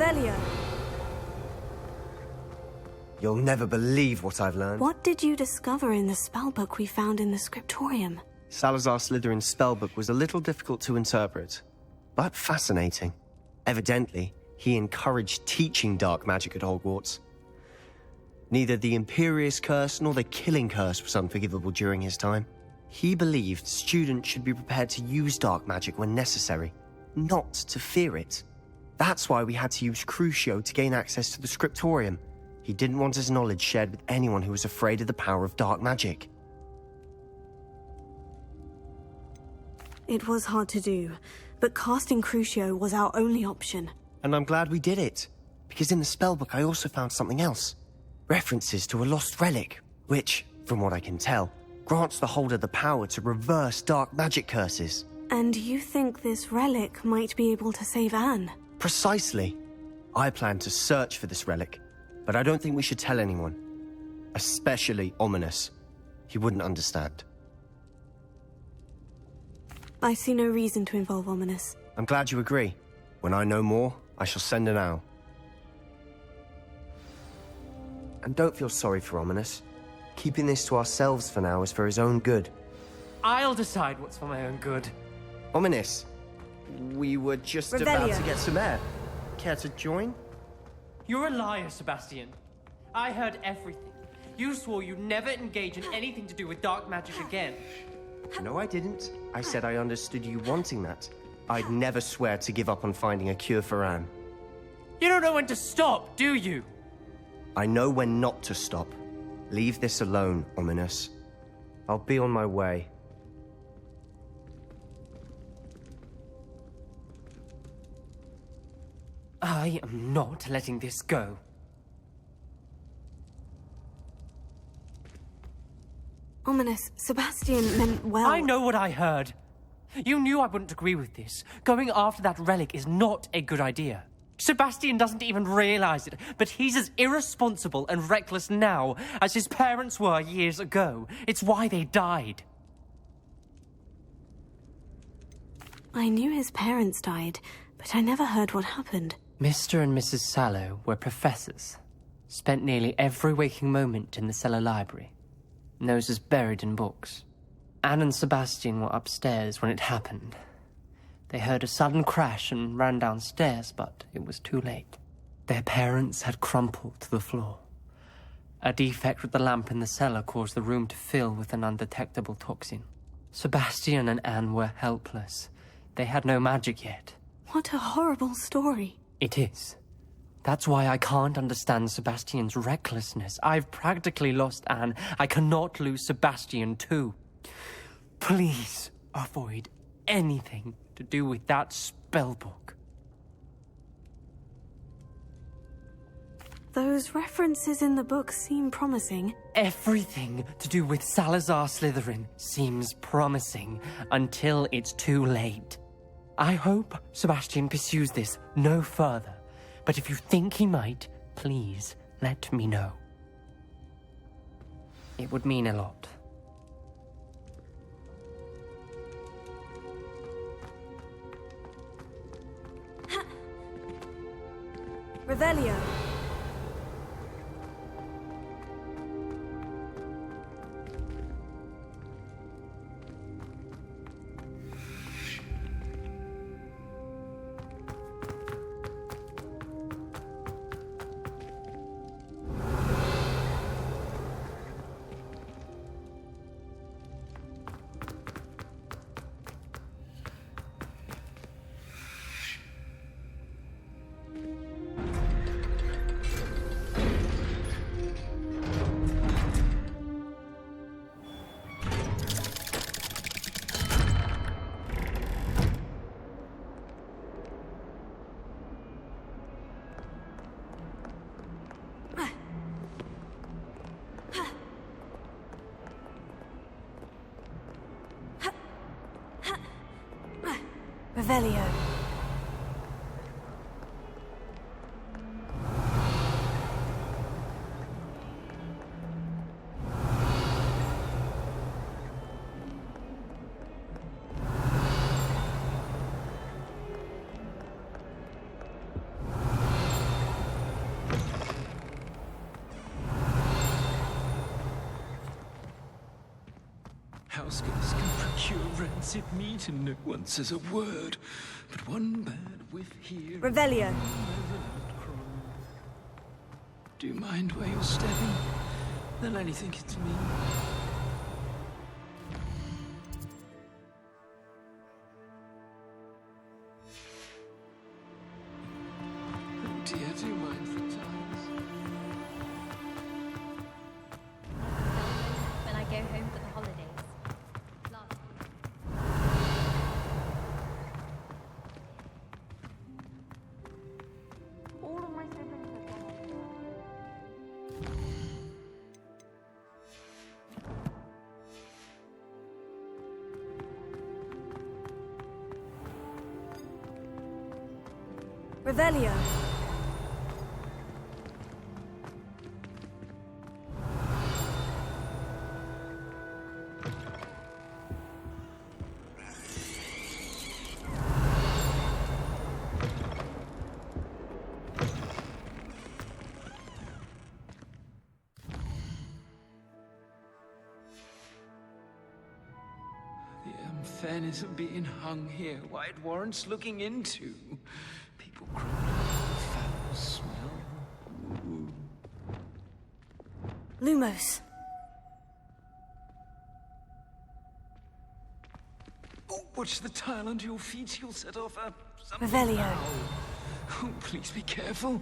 Revelio. You'll never believe what I've learned. What did you discover in the spellbook we found in the scriptorium? Salazar Slytherin's spellbook was a little difficult to interpret, but fascinating. Evidently, he encouraged teaching dark magic at Hogwarts. Neither the Imperious Curse nor the Killing Curse was unforgivable during his time. He believed students should be prepared to use dark magic when necessary, not to fear it. That's why we had to use Crucio to gain access to the scriptorium. He didn't want his knowledge shared with anyone who was afraid of the power of dark magic. It was hard to do, but casting Crucio was our only option. And I'm glad we did it, because in the spellbook I also found something else. References to a lost relic, which, from what I can tell, grants the holder the power to reverse dark magic curses. And you think this relic might be able to save Anne? Precisely. I plan to search for this relic, but I don't think we should tell anyone. Especially Ominous. He wouldn't understand. I see no reason to involve Ominous. I'm glad you agree. When I know more, I shall send an owl. And don't feel sorry for Ominous. Keeping this to ourselves for now is for his own good. I'll decide what's for my own good. Ominous, we were just about to get some air. Care to join? You're a liar, Sebastian. I heard everything. You swore you'd never engage in anything to do with dark magic again. No, I didn't. I said I understood you wanting that. I'd never swear to give up on finding a cure for Anne. You don't know when to stop, do you? I know when not to stop. Leave this alone, Ominous. I'll be on my way. I am not letting this go. Ominous, Sebastian meant well. I know what I heard. You knew I wouldn't agree with this. Going after that relic is not a good idea. Sebastian doesn't even realize it, but he's as irresponsible and reckless now as his parents were years ago. It's why they died. I knew his parents died, but I never heard what happened. Mr. and Mrs. Sallow were professors. Spent nearly every waking moment in the cellar library. Noses buried in books. Anne and Sebastian were upstairs when it happened. They heard a sudden crash and ran downstairs, but it was too late. Their parents had crumpled to the floor. A defect with the lamp in the cellar caused the room to fill with an undetectable toxin. Sebastian and Anne were helpless. They had no magic yet. What a horrible story. It is. That's why I can't understand Sebastian's recklessness. I've practically lost Anne. I cannot lose Sebastian too. Please avoid anything to do with that spellbook. Those references in the book seem promising. Everything to do with Salazar Slytherin seems promising until it's too late. I hope Sebastian pursues this no further, but if you think he might, please let me know. It would mean a lot. Revelio. Revelio. Buskers can procure rancid meat and no one says a word. But one bad whiff here... Revelio. Do you mind where you're stepping? They'll only think it's me. Oh dear, do you mind for times? When I go home for the holidays. All of my siblings have gone. Revelio. The unfairness of being hung here, why it warrants looking into. People crawling with the foul smell. Ooh. Lumos. Oh, watch the tile under your feet. You'll set off a... Revelio. Oh, please be careful.